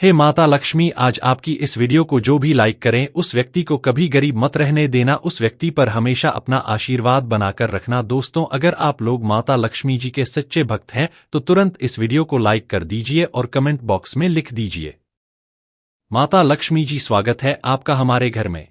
हे माता लक्ष्मी, आज आपकी इस वीडियो को जो भी लाइक करें उस व्यक्ति को कभी गरीब मत रहने देना, उस व्यक्ति पर हमेशा अपना आशीर्वाद बनाकर रखना। दोस्तों, अगर आप लोग माता लक्ष्मी जी के सच्चे भक्त हैं तो तुरंत इस वीडियो को लाइक कर दीजिए और कमेंट बॉक्स में लिख दीजिए, माता लक्ष्मी जी स्वागत है आपका हमारे घर में।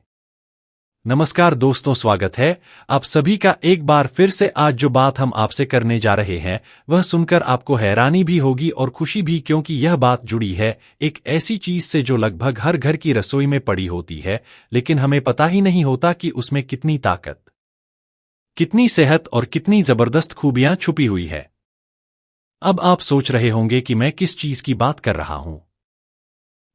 नमस्कार दोस्तों, स्वागत है आप सभी का एक बार फिर से। आज जो बात हम आपसे करने जा रहे हैं वह सुनकर आपको हैरानी भी होगी और खुशी भी, क्योंकि यह बात जुड़ी है एक ऐसी चीज से जो लगभग हर घर की रसोई में पड़ी होती है, लेकिन हमें पता ही नहीं होता कि उसमें कितनी ताकत, कितनी सेहत और कितनी जबरदस्त खूबियां छुपी हुई है। अब आप सोच रहे होंगे कि मैं किस चीज की बात कर रहा हूं।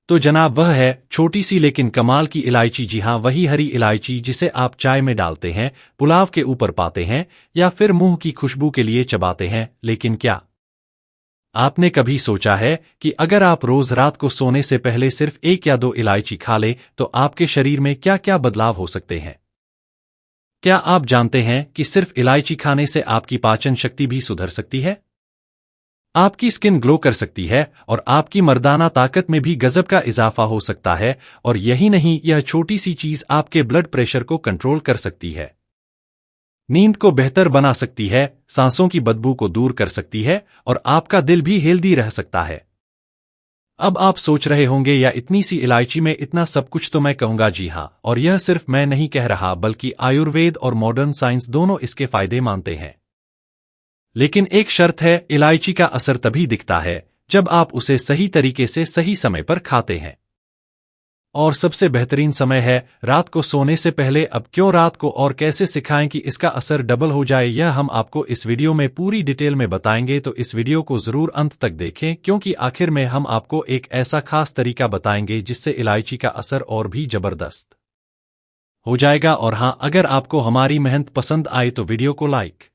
तो जनाब, वह है छोटी सी लेकिन कमाल की इलायची। जी हाँ, वही हरी इलायची जिसे आप चाय में डालते हैं, पुलाव के ऊपर पाते हैं या फिर मुंह की खुशबू के लिए चबाते हैं। लेकिन क्या आपने कभी सोचा है कि अगर आप रोज रात को सोने से पहले सिर्फ 1 या 2 इलायची खा ले तो आपके शरीर में क्या क्या बदलाव हो सकते हैं? क्या आप जानते हैं कि सिर्फ इलायची खाने से आपकी पाचन शक्ति भी सुधर सकती है, आपकी स्किन ग्लो कर सकती है और आपकी मर्दाना ताकत में भी गजब का इजाफा हो सकता है। और यही नहीं, यह छोटी सी चीज आपके ब्लड प्रेशर को कंट्रोल कर सकती है, नींद को बेहतर बना सकती है, सांसों की बदबू को दूर कर सकती है और आपका दिल भी हेल्दी रह सकता है। अब आप सोच रहे होंगे, या इतनी सी इलायची में इतना सब कुछ? तो मैं कहूंगा जी हां, और यह सिर्फ मैं नहीं कह रहा बल्कि आयुर्वेद और मॉडर्न साइंस दोनों इसके फायदे मानते हैं। लेकिन एक शर्त है, इलायची का असर तभी दिखता है जब आप उसे सही तरीके से सही समय पर खाते हैं। और सबसे बेहतरीन समय है रात को सोने से पहले। अब क्यों रात को और कैसे सिखाएं कि इसका असर डबल हो जाए, यह हम आपको इस वीडियो में पूरी डिटेल में बताएंगे। तो इस वीडियो को जरूर अंत तक देखें, क्योंकि आखिर में हम आपको एक ऐसा खास तरीका बताएंगे जिससे इलायची का असर और भी जबरदस्त हो जाएगा। और हाँ, अगर आपको हमारी मेहनत पसंद आए तो वीडियो को लाइक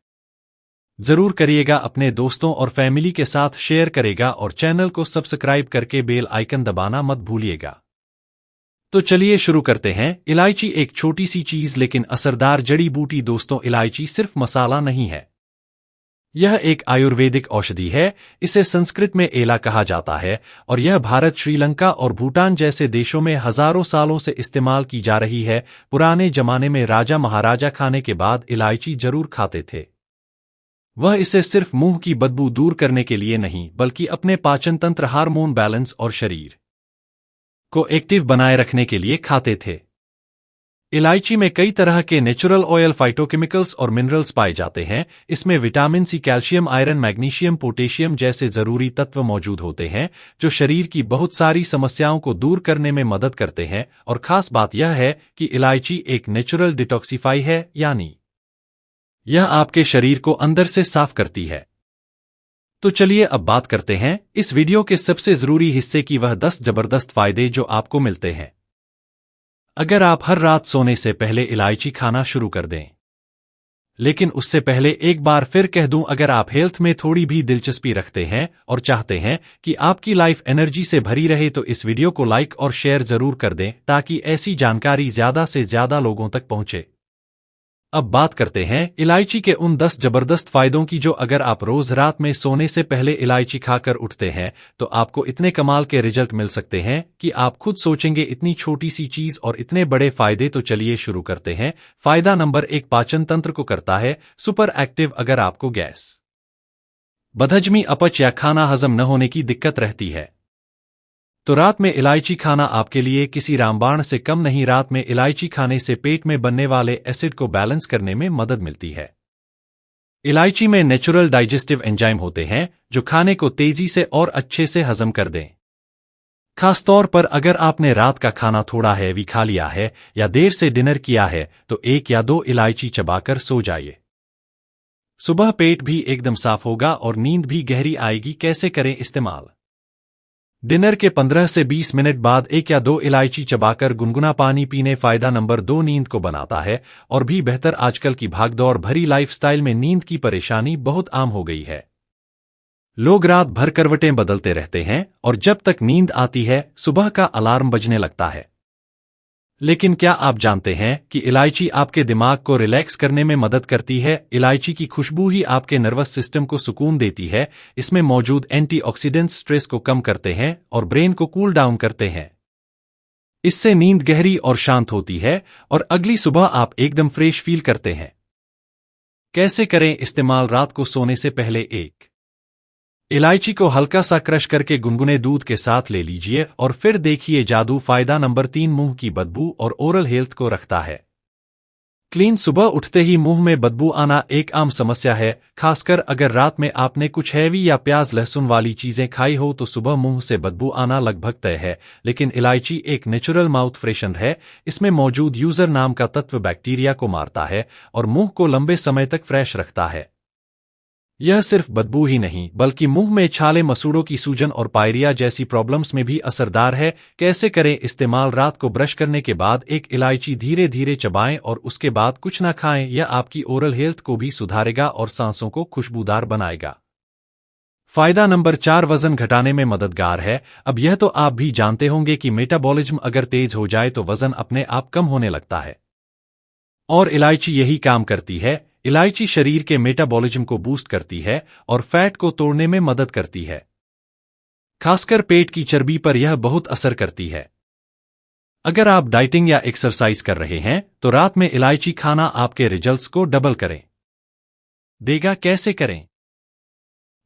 जरूर करिएगा, अपने दोस्तों और फैमिली के साथ शेयर करेगा और चैनल को सब्सक्राइब करके बेल आइकन दबाना मत भूलिएगा। तो चलिए शुरू करते हैं। इलायची एक छोटी सी चीज लेकिन असरदार जड़ी बूटी। दोस्तों, इलायची सिर्फ मसाला नहीं है, यह एक आयुर्वेदिक औषधि है। इसे संस्कृत में एला कहा जाता है और यह भारत, श्रीलंका और भूटान जैसे देशों में हजारों सालों से इस्तेमाल की जा रही है। पुराने जमाने में राजा महाराजा खाने के बाद इलायची जरूर खाते थे। वह इसे सिर्फ मुंह की बदबू दूर करने के लिए नहीं, बल्कि अपने पाचन तंत्र, हार्मोन बैलेंस और शरीर को एक्टिव बनाए रखने के लिए खाते थे। इलायची में कई तरह के नेचुरल ऑयल, फाइटोकेमिकल्स और मिनरल्स पाए जाते हैं। इसमें vitamin C, calcium, iron, magnesium, potassium जैसे जरूरी तत्व मौजूद होते हैं जो शरीर की बहुत सारी समस्याओं को दूर करने में मदद करते हैं। और खास बात यह है कि इलायची एक नेचुरल डिटॉक्सिफाई है, यानी यह आपके शरीर को अंदर से साफ करती है। तो चलिए अब बात करते हैं इस वीडियो के सबसे जरूरी हिस्से की, वह 10 जबरदस्त फायदे जो आपको मिलते हैं अगर आप हर रात सोने से पहले इलायची खाना शुरू कर दें। लेकिन उससे पहले एक बार फिर कह दूं, अगर आप हेल्थ में थोड़ी भी दिलचस्पी रखते हैं और चाहते हैं कि आपकी लाइफ एनर्जी से भरी रहे तो इस वीडियो को लाइक और शेयर जरूर कर दें, ताकि ऐसी जानकारी ज्यादा से ज्यादा लोगों तक पहुंचे। अब बात करते हैं इलायची के उन 10 जबरदस्त फायदों की, जो अगर आप रोज रात में सोने से पहले इलायची खाकर उठते हैं तो आपको इतने कमाल के रिजल्ट मिल सकते हैं कि आप खुद सोचेंगे, इतनी छोटी सी चीज और इतने बड़े फायदे। तो चलिए शुरू करते हैं। फायदा नंबर 1, पाचन तंत्र को करता है सुपर एक्टिव। अगर आपको गैस, बदहजमी, अपच या खाना हजम न होने की दिक्कत रहती है तो रात में इलायची खाना आपके लिए किसी रामबाण से कम नहीं। रात में इलायची खाने से पेट में बनने वाले एसिड को बैलेंस करने में मदद मिलती है। इलायची में नेचुरल डाइजेस्टिव एंजाइम होते हैं जो खाने को तेजी से और अच्छे से हजम कर दें। खासतौर पर अगर आपने रात का खाना थोड़ा हैवी खा लिया है या देर से डिनर किया है तो 1 या 2 इलायची चबाकर सो जाइए। सुबह पेट भी एकदम साफ होगा और नींद भी गहरी आएगी। कैसे करें इस्तेमाल? डिनर के 15 से 20 मिनट बाद 1 या 2 इलायची चबाकर गुनगुना पानी पीने। फायदा नंबर 2, नींद को बनाता है और भी बेहतर। आजकल की भागदौड़ भरी लाइफस्टाइल में नींद की परेशानी बहुत आम हो गई है। लोग रात भर करवटें बदलते रहते हैं और जब तक नींद आती है सुबह का अलार्म बजने लगता है। लेकिन क्या आप जानते हैं कि इलायची आपके दिमाग को रिलैक्स करने में मदद करती है? इलायची की खुशबू ही आपके नर्वस सिस्टम को सुकून देती है। इसमें मौजूद एंटीऑक्सीडेंट्स स्ट्रेस को कम करते हैं और ब्रेन को कूल डाउन करते हैं। इससे नींद गहरी और शांत होती है और अगली सुबह आप एकदम फ्रेश फील करते हैं। कैसे करें इस्तेमाल? रात को सोने से पहले एक इलायची को हल्का सा क्रश करके गुनगुने दूध के साथ ले लीजिए और फिर देखिए जादू। फायदा नंबर 3, मुंह की बदबू और ओरल हेल्थ को रखता है क्लीन। सुबह उठते ही मुंह में बदबू आना एक आम समस्या है, खासकर अगर रात में आपने कुछ हैवी या प्याज लहसुन वाली चीजें खाई हो तो सुबह मुंह से बदबू आना लगभग तय है। लेकिन इलायची एक नेचुरल माउथ फ्रेशनर है। इसमें मौजूद यूजर नाम का तत्व बैक्टीरिया को मारता है और मुंह को लंबे समय तक फ्रेश रखता है। यह सिर्फ बदबू ही नहीं बल्कि मुंह में छाले, मसूड़ों की सूजन और पायरिया जैसी प्रॉब्लम्स में भी असरदार है। कैसे करें इस्तेमाल? रात को ब्रश करने के बाद एक इलायची धीरे धीरे चबाएं और उसके बाद कुछ ना खाएं। यह आपकी ओरल हेल्थ को भी सुधारेगा और सांसों को खुशबूदार बनाएगा। फायदा नंबर 4, वजन घटाने में मददगार है। अब यह तो आप भी जानते होंगे कि मेटाबॉलिज्म अगर तेज हो जाए तो वजन अपने आप कम होने लगता है और इलायची यही काम करती है। इलायची शरीर के मेटाबॉलिज्म को बूस्ट करती है और फैट को तोड़ने में मदद करती है। खासकर पेट की चर्बी पर यह बहुत असर करती है। अगर आप डाइटिंग या एक्सरसाइज कर रहे हैं तो रात में इलायची खाना आपके रिजल्ट्स को डबल करें देगा। कैसे करें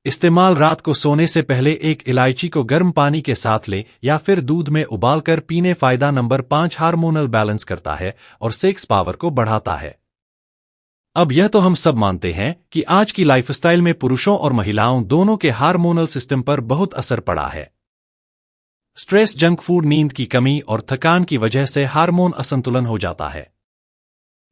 इस्तेमाल? रात को सोने से पहले एक इलायची को गर्म पानी के साथ लें या फिर दूध में उबालकर पीने। फायदा नंबर 5, हार्मोनल बैलेंस करता है और सेक्स पावर को बढ़ाता है। अब यह तो हम सब मानते हैं कि आज की लाइफस्टाइल में पुरुषों और महिलाओं दोनों के हार्मोनल सिस्टम पर बहुत असर पड़ा है। स्ट्रेस, जंक फूड, नींद की कमी और थकान की वजह से हार्मोन असंतुलन हो जाता है।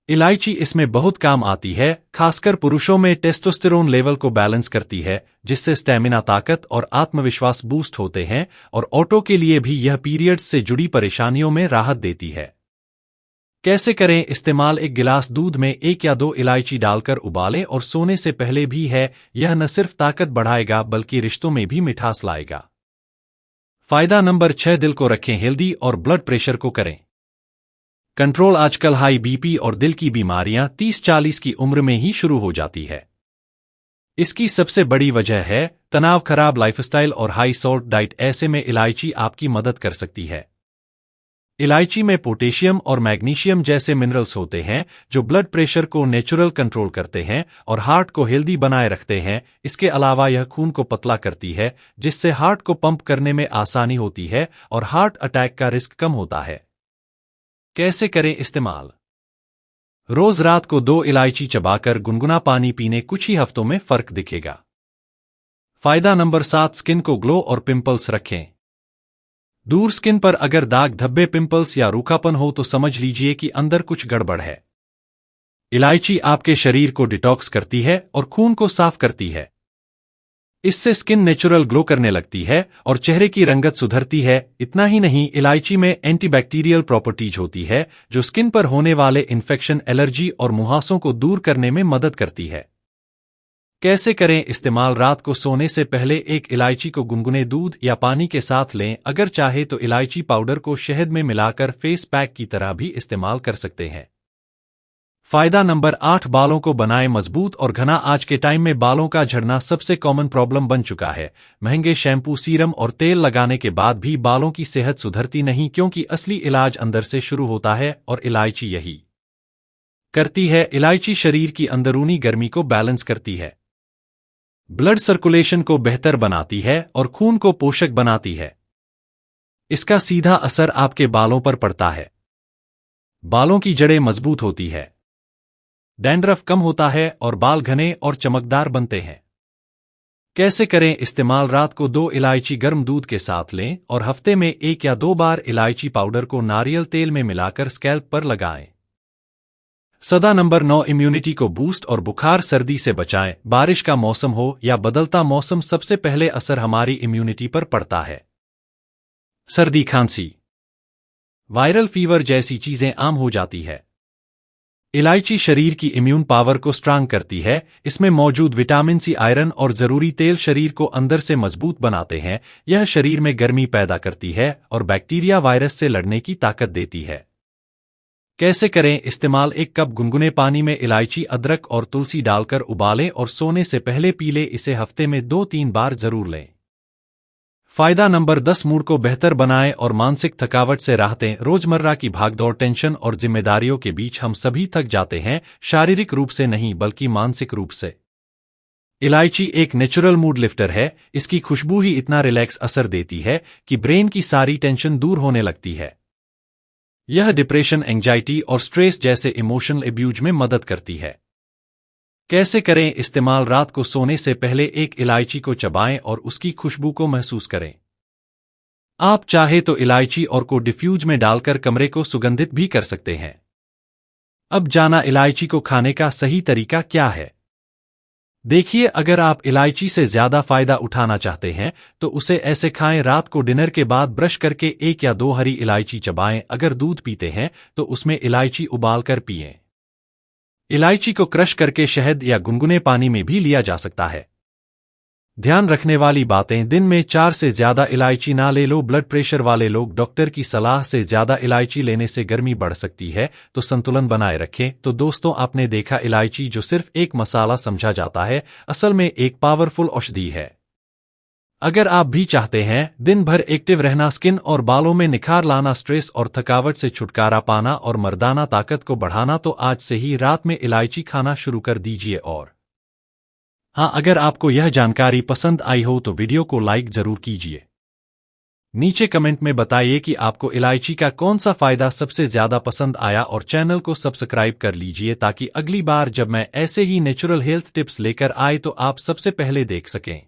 इलायची इसमें बहुत काम आती है। खासकर पुरुषों में टेस्टोस्टेरोन लेवल को बैलेंस करती है, जिससे स्टैमिना, ताकत और आत्मविश्वास बूस्ट होते हैं और औरतों के लिए भी यह पीरियड्स से जुड़ी परेशानियों में राहत देती है। कैसे करें इस्तेमाल? एक गिलास दूध में 1 या 2 इलायची डालकर उबालें और सोने से पहले भी है। यह न सिर्फ ताकत बढ़ाएगा बल्कि रिश्तों में भी मिठास लाएगा। फायदा नंबर 6, दिल को रखें हेल्दी और ब्लड प्रेशर को करें कंट्रोल। आजकल हाई बीपी और दिल की बीमारियां 30-40 की उम्र में ही शुरू हो जाती है। इसकी सबसे बड़ी वजह है तनाव, खराब लाइफस्टाइल और हाई सॉल्ट डाइट। ऐसे में इलायची आपकी मदद कर सकती है। इलायची में पोटेशियम और मैग्नीशियम जैसे मिनरल्स होते हैं जो ब्लड प्रेशर को नेचुरल कंट्रोल करते हैं और हार्ट को हेल्दी बनाए रखते हैं। इसके अलावा यह खून को पतला करती है, जिससे हार्ट को पंप करने में आसानी होती है और हार्ट अटैक का रिस्क कम होता है। कैसे करें इस्तेमाल? रोज रात को 2 इलायची चबाकर गुनगुना पानी पीने। कुछ ही हफ्तों में फर्क दिखेगा। फायदा नंबर 7, स्किन को ग्लो और पिंपल्स रखें दूर। स्किन पर अगर दाग, धब्बे, पिंपल्स या रूखापन हो तो समझ लीजिए कि अंदर कुछ गड़बड़ है। इलायची आपके शरीर को डिटॉक्स करती है और खून को साफ करती है। इससे स्किन नेचुरल ग्लो करने लगती है और चेहरे की रंगत सुधरती है। इतना ही नहीं, इलायची में एंटीबैक्टीरियल प्रॉपर्टीज होती है जो स्किन पर होने वाले इन्फेक्शन, एलर्जी और मुहासों को दूर करने में मदद करती है। कैसे करें इस्तेमाल? रात को सोने से पहले एक इलायची को गुनगुने दूध या पानी के साथ लें। अगर चाहे तो इलायची पाउडर को शहद में मिलाकर फेस पैक की तरह भी इस्तेमाल कर सकते हैं। फायदा नंबर 8, बालों को बनाए मजबूत और घना। आज के टाइम में बालों का झड़ना सबसे कॉमन प्रॉब्लम बन चुका है। महंगे शैम्पू, सीरम और तेल लगाने के बाद भी बालों की सेहत सुधरती नहीं, क्योंकि असली इलाज अंदर से शुरू होता है और इलायची यही करती है। इलायची शरीर की अंदरूनी गर्मी को बैलेंस करती है, ब्लड सर्कुलेशन को बेहतर बनाती है और खून को पोषक बनाती है। इसका सीधा असर आपके बालों पर पड़ता है। बालों की जड़ें मजबूत होती है, डैंड्रफ कम होता है और बाल घने और चमकदार बनते हैं। कैसे करें इस्तेमाल? रात को 2 इलायची गर्म दूध के साथ लें और हफ्ते में 1 या 2 बार इलायची पाउडर को नारियल तेल में मिलाकर स्कैल्प पर लगाएं। सदा नंबर 9, इम्यूनिटी को बूस्ट और बुखार, सर्दी से बचाएं। बारिश का मौसम हो या बदलता मौसम, सबसे पहले असर हमारी इम्यूनिटी पर पड़ता है। सर्दी, खांसी, वायरल फीवर जैसी चीजें आम हो जाती है। इलायची शरीर की इम्यून पावर को स्ट्रांग करती है। इसमें मौजूद विटामिन सी, आयरन और जरूरी तेल शरीर को अंदर से मजबूत बनाते हैं। यह शरीर में गर्मी पैदा करती है और बैक्टीरिया, वायरस से लड़ने की ताकत देती है। कैसे करें इस्तेमाल? 1 कप गुनगुने पानी में इलायची, अदरक और तुलसी डालकर उबालें और सोने से पहले पी लें। इसे हफ्ते में 2-3 बार जरूर लें। फायदा नंबर 10, मूड को बेहतर बनाएं और मानसिक थकावट से राहतें। रोजमर्रा की भागदौड़, टेंशन और जिम्मेदारियों के बीच हम सभी थक जाते हैं, शारीरिक रूप से नहीं बल्कि मानसिक रूप से। इलायची एक नेचुरल मूड लिफ्टर है। इसकी खुशबू ही इतना रिलैक्स असर देती है कि ब्रेन की सारी टेंशन दूर होने लगती है। यह डिप्रेशन, एंजाइटी और स्ट्रेस जैसे इमोशनल अब्यूज में मदद करती है। कैसे करें इस्तेमाल? रात को सोने से पहले एक इलायची को चबाएं और उसकी खुशबू को महसूस करें। आप चाहे तो इलायची और को डिफ्यूज में डालकर कमरे को सुगंधित भी कर सकते हैं। अब जाना इलायची को खाने का सही तरीका क्या है। देखिए, अगर आप इलायची से ज्यादा फायदा उठाना चाहते हैं तो उसे ऐसे खाएं। रात को डिनर के बाद ब्रश करके 1 या 2 हरी इलायची चबाएं। अगर दूध पीते हैं तो उसमें इलायची उबालकर पिएं। इलायची को क्रश करके शहद या गुनगुने पानी में भी लिया जा सकता है। ध्यान रखने वाली बातें: दिन में 4 से ज्यादा इलायची ना ले लो। ब्लड प्रेशर वाले लोग, डॉक्टर की सलाह से ज्यादा इलायची लेने से गर्मी बढ़ सकती है, तो संतुलन बनाए रखें। तो दोस्तों, आपने देखा, इलायची जो सिर्फ एक मसाला समझा जाता है, असल में एक पावरफुल औषधि है। अगर आप भी चाहते हैं दिन भर एक्टिव रहना, स्किन और बालों में निखार लाना, स्ट्रेस और थकावट से छुटकारा पाना और मर्दाना ताकत को बढ़ाना, तो आज से ही रात में इलायची खाना शुरू कर दीजिए। और हाँ, अगर आपको यह जानकारी पसंद आई हो तो वीडियो को लाइक जरूर कीजिए। नीचे कमेंट में बताइए कि आपको इलायची का कौन सा फायदा सबसे ज्यादा पसंद आया, और चैनल को सब्सक्राइब कर लीजिए ताकि अगली बार जब मैं ऐसे ही नेचुरल हेल्थ टिप्स लेकर आए तो आप सबसे पहले देख सकें।